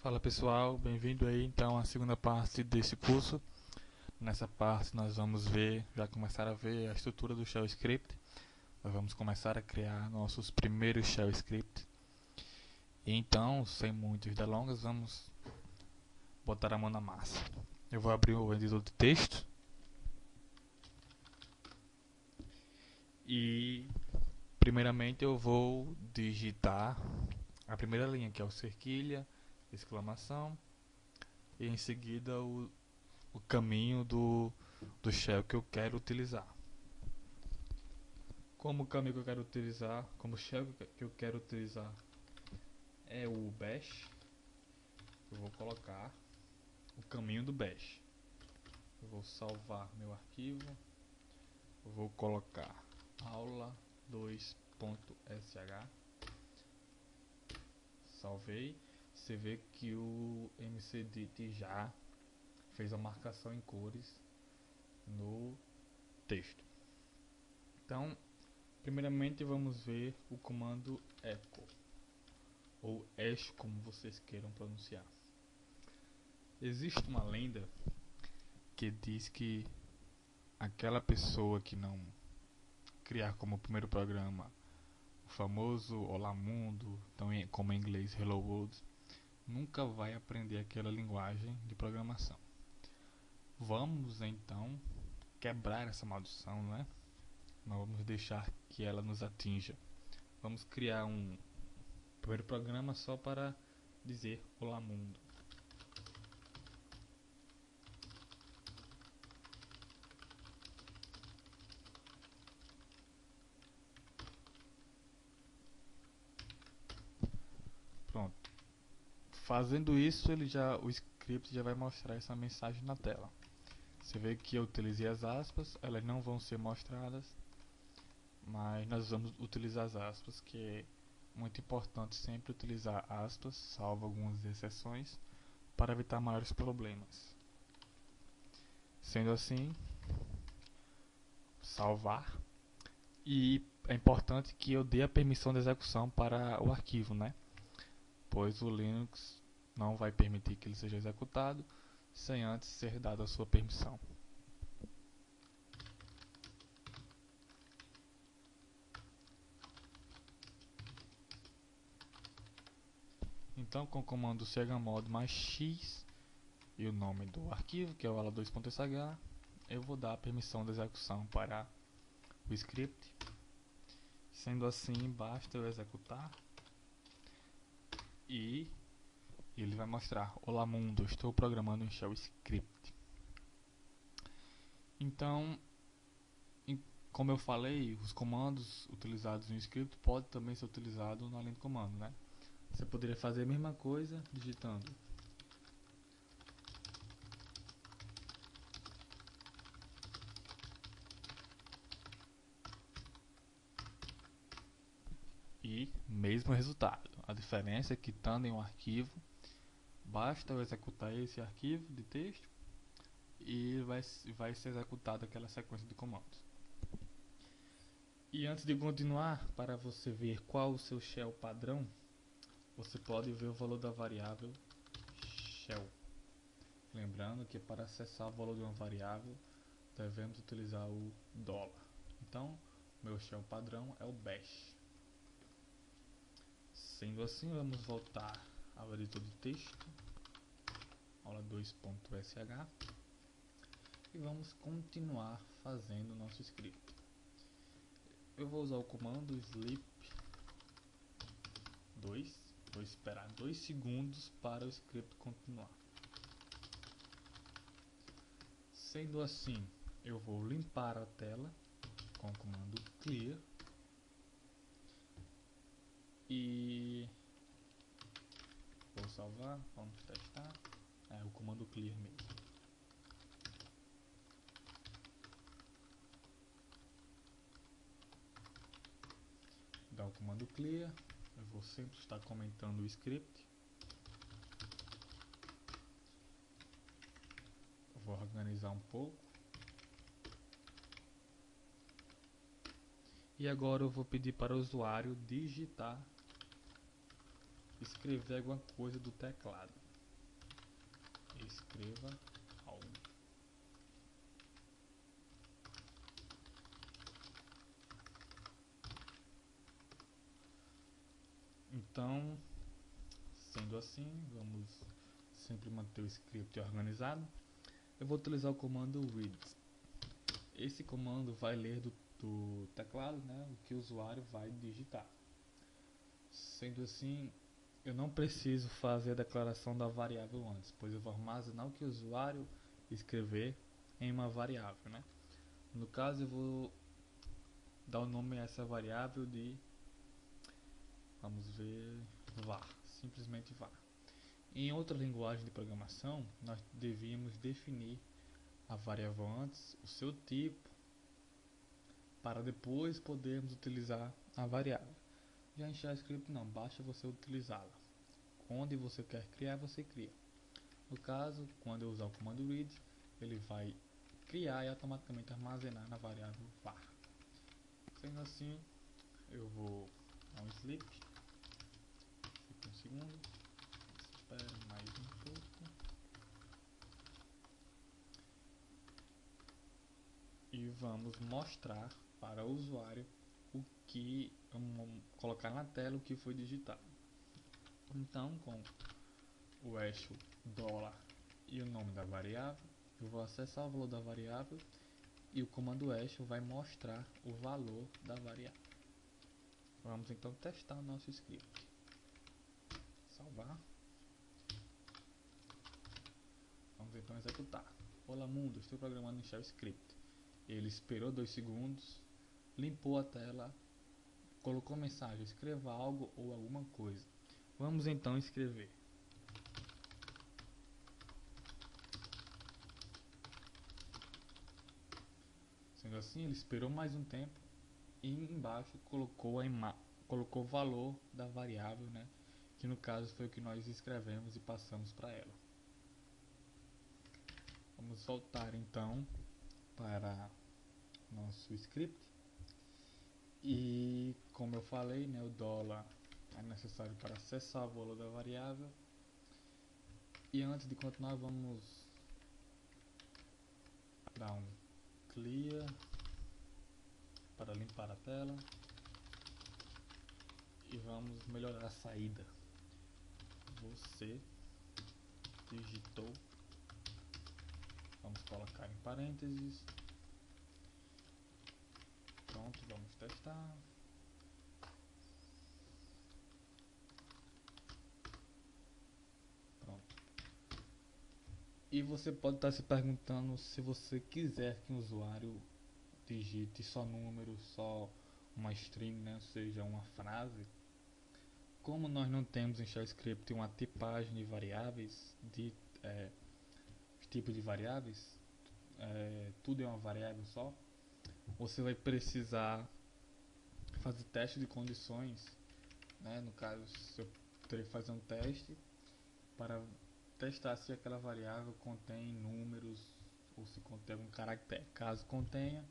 Fala pessoal, bem-vindo aí então à segunda parte desse curso. Nessa parte nós vamos já começar a ver a estrutura do Shell Script. Nós vamos começar a criar nossos primeiros Shell Script. E então, sem muitas delongas, vamos botar a mão na massa. Eu vou abrir o editor de texto. E primeiramente eu vou digitar a primeira linha, que é o cerquilha, exclamação, e em seguida o caminho do shell que eu quero utilizar. Como o caminho que eu quero utilizar, como o shell que eu quero utilizar é o bash, eu vou colocar o caminho do bash. Eu vou salvar meu arquivo, eu vou colocar aula2.sh, salvei. Você vê que o MCDit já fez a marcação em cores no texto. Então, primeiramente vamos ver o comando echo, ou echo, como vocês queiram pronunciar. Existe uma lenda que diz que aquela pessoa que não criar como primeiro programa o famoso Olá Mundo, como em inglês Hello World, nunca vai aprender aquela linguagem de programação. Vamos então quebrar essa maldição, não é? Não vamos deixar que ela nos atinja. Vamos criar um primeiro programa só para dizer Olá Mundo. Pronto. Fazendo isso, o script já vai mostrar essa mensagem na tela. Você vê que eu utilizei as aspas, elas não vão ser mostradas, mas nós vamos utilizar as aspas, que é muito importante sempre utilizar aspas, salvo algumas exceções, para evitar maiores problemas. Sendo assim, salvar, e é importante que eu dê a permissão de execução para o arquivo, né? Pois o Linux não vai permitir que ele seja executado sem antes ser dada a sua permissão. Então, com o comando chmod mais x e o nome do arquivo, que é o aula2.sh, eu vou dar a permissão de execução para o script. Sendo assim, basta eu executar e ele vai mostrar: Olá Mundo, estou programando um Shell Script. Então, como eu falei, os comandos utilizados no script podem também ser utilizados na linha de comando, né? Você poderia fazer a mesma coisa digitando e mesmo resultado. A diferença é que, estando em um arquivo, basta eu executar esse arquivo de texto e vai ser executada aquela sequência de comandos. E antes de continuar, para você ver qual o seu shell padrão, você pode ver o valor da variável shell. Lembrando que para acessar o valor de uma variável, devemos utilizar o $. Então, meu shell padrão é o bash. Sendo assim, vamos voltar ao editor de texto, aula2.sh, e vamos continuar fazendo o nosso script. Eu vou usar o comando sleep 2, vou esperar 2 segundos para o script continuar. Sendo assim, eu vou limpar a tela com o comando clear e vou salvar, vamos testar. É o comando clear mesmo. Dá o comando clear, eu vou sempre estar comentando o script. Eu vou organizar um pouco. E agora eu vou pedir para o usuário digitar, escrever alguma coisa do teclado. escreva algo. Então, sendo assim, vamos sempre manter o script organizado. Eu vou utilizar o comando read. Esse comando vai ler do teclado, né, o que o usuário vai digitar. Sendo assim, eu não preciso fazer a declaração da variável antes, pois eu vou armazenar o que o usuário escrever em uma variável, né? No caso, eu vou dar o nome a essa variável de, vamos ver, var, simplesmente var. Em outra linguagem de programação, nós devíamos definir a variável antes, o seu tipo, para depois podermos utilizar a variável. Já em JavaScript não, basta você utilizá-la. Onde você quer criar, você cria. No caso, quando eu usar o comando read, ele vai criar e automaticamente armazenar na variável var. Sendo assim, eu vou dar um sleep. Fica um segundo. Espero mais um pouco. E vamos mostrar para o usuário o que, vamos colocar na tela o que foi digitado. Então, com o eixo dólar e o nome da variável, eu vou acessar o valor da variável e o comando eixo vai mostrar o valor da variável. Vamos então testar o nosso script. Salvar. Vamos então executar. Olá mundo, estou programando em JavaScript. Ele esperou 2 segundos, limpou a tela, colocou mensagem, escreva algo ou alguma coisa. Vamos então escrever. Sendo assim, ele esperou mais um tempo e embaixo colocou o valor da variável, né? Que no caso foi o que nós escrevemos e passamos para ela. Vamos voltar então para nosso script. E como eu falei, né, o dólar é necessário para acessar o valor da variável. E antes de continuar, vamos dar um clear para limpar a tela. E vamos melhorar a saída. Você digitou. Vamos colocar em parênteses. Pronto, vamos testar. Pronto. E você pode estar se perguntando se você quiser que o usuário digite só números, só uma string, né? Ou seja, uma frase. Como nós não temos em JavaScript uma tipagem de variáveis, tipo de variáveis, tudo é uma variável só, você vai precisar fazer teste de condições, né? No caso, eu teria que fazer um teste para testar se aquela variável contém números ou se contém algum caractere. Caso contenha,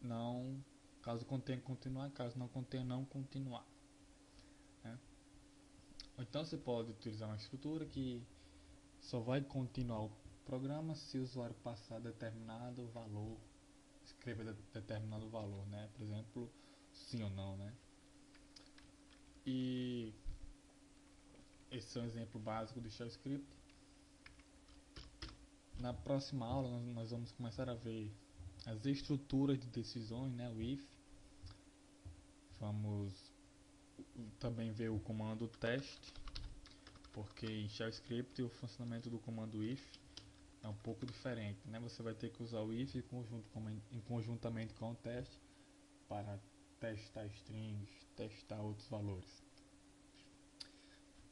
não. Caso contenha, continuar. Caso não contenha, não continuar, né? Então você pode utilizar uma estrutura que só vai continuar o programa se o usuário passar determinado valor, escreva determinado valor, né? Por exemplo, sim ou não, né? E esse é um exemplo básico do JavaScript. Na próxima aula nós vamos começar a ver as estruturas de decisões, né? O if. Vamos também ver o comando teste, porque em JavaScript o funcionamento do comando if é um pouco diferente, né? Você vai ter que usar o if conjuntamente com o teste para testar strings, testar outros valores.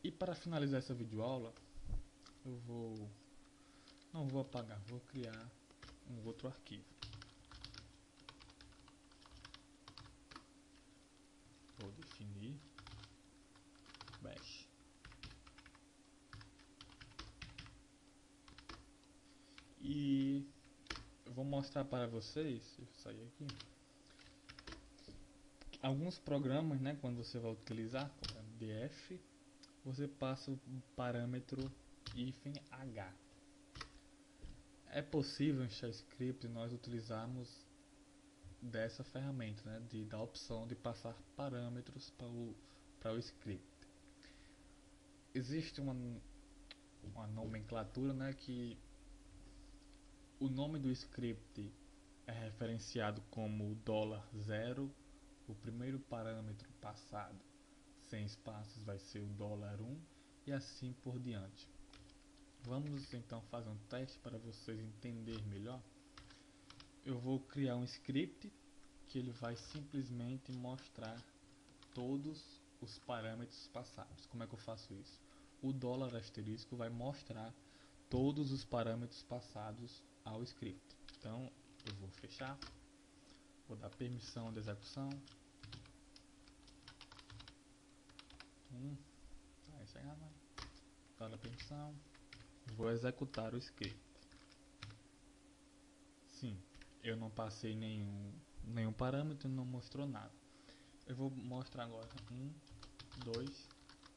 E para finalizar essa videoaula, não vou apagar, vou criar um outro arquivo. Vou definir bash. E eu vou mostrar para vocês, deixa eu sair aqui, alguns programas, né, quando você vai utilizar o df, você passa o parâmetro -h. É possível em JavaScript nós utilizarmos dessa ferramenta, né, da opção de passar parâmetros para o script. Existe uma nomenclatura, né, que o nome do script é referenciado como $0, o primeiro parâmetro passado sem espaços vai ser o $1 e assim por diante. Vamos então fazer um teste para vocês entenderem melhor. Eu vou criar um script que ele vai simplesmente mostrar todos os parâmetros passados. Como é que eu faço isso? O $* vai mostrar todos os parâmetros passados ao script. Então eu vou fechar, vou dar permissão de execução. Vai chegar, vai dar permissão. Vou executar o script. Sim, eu não passei nenhum parâmetro, não mostrou nada. Eu vou mostrar agora 2,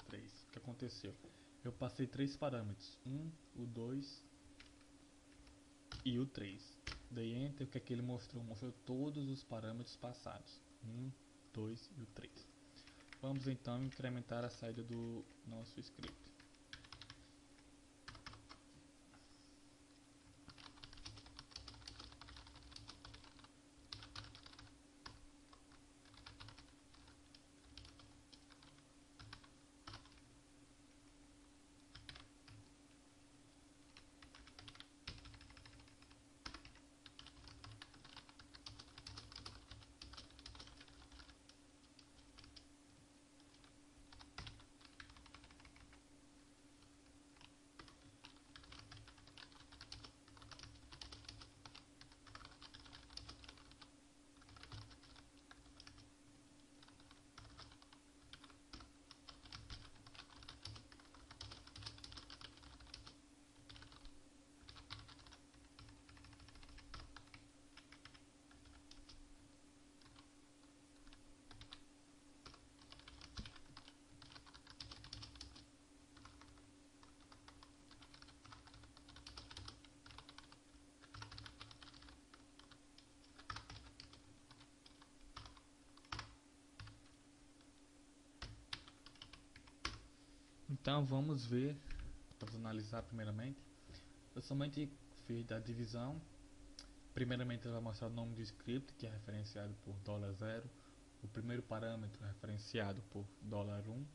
3. O que aconteceu? Eu passei 3 parâmetros, o 2 e o 3. Dei enter, o que é que ele mostrou? Mostrou todos os parâmetros passados, 2 e o 3. Vamos então incrementar a saída do nosso script. Então vamos ver, vamos analisar primeiramente. Eu somente fiz da divisão. Primeiramente ele vai mostrar o nome do script, que é referenciado por $0, o primeiro parâmetro é referenciado por $1, o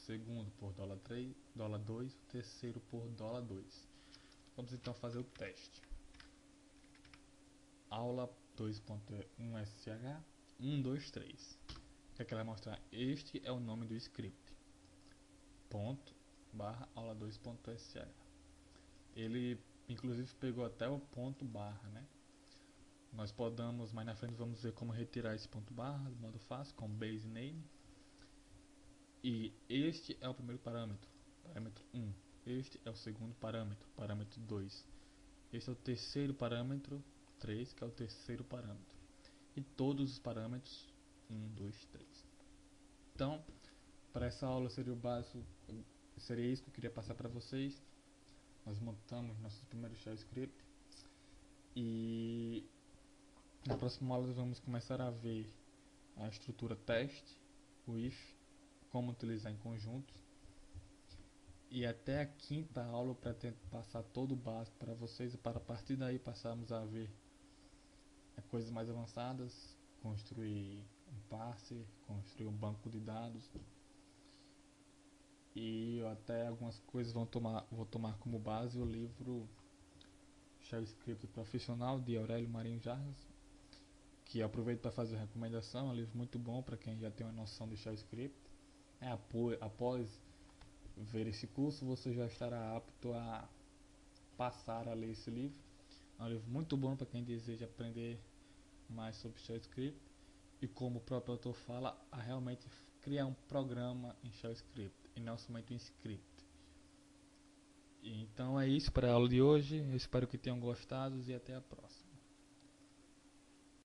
segundo por $3, $2, o terceiro por $2. Vamos então fazer o teste. Aula 2.1sh 1, 2, 3. O que é que ela vai mostrar? Este é o nome do script. Aula 2.sh. Ele inclusive pegou até o ponto barra, né? Nós podemos, mais na frente vamos ver como retirar esse ponto barra de modo fácil com base name. E este é o primeiro parâmetro, parâmetro 1. Este é o segundo parâmetro, parâmetro 2. Este é o terceiro parâmetro, 3, que é o terceiro parâmetro. E todos os parâmetros 1, 2, 3. Então, para essa aula seria o básico, seria isso que eu queria passar para vocês. Nós montamos nosso primeiro shell script e na próxima aula vamos começar a ver a estrutura teste, o if, como utilizar em conjuntos, e até a quinta aula para passar todo o básico para vocês, e para a partir daí passarmos a ver coisas mais avançadas, construir um parser, construir um banco de dados, e até algumas coisas vou tomar como base o livro Shell Script Profissional de Aurélio Marinho Jarras, que aproveito para fazer recomendação. É um livro muito bom para quem já tem uma noção de Shell Script. Após ver esse curso, você já estará apto a passar a ler esse livro. É um livro muito bom para quem deseja aprender mais sobre Shell Script e, como o próprio autor fala, a realmente criar um programa em Shell Script e não somente um script. Então é isso para a aula de hoje. Eu espero que tenham gostado e até a próxima.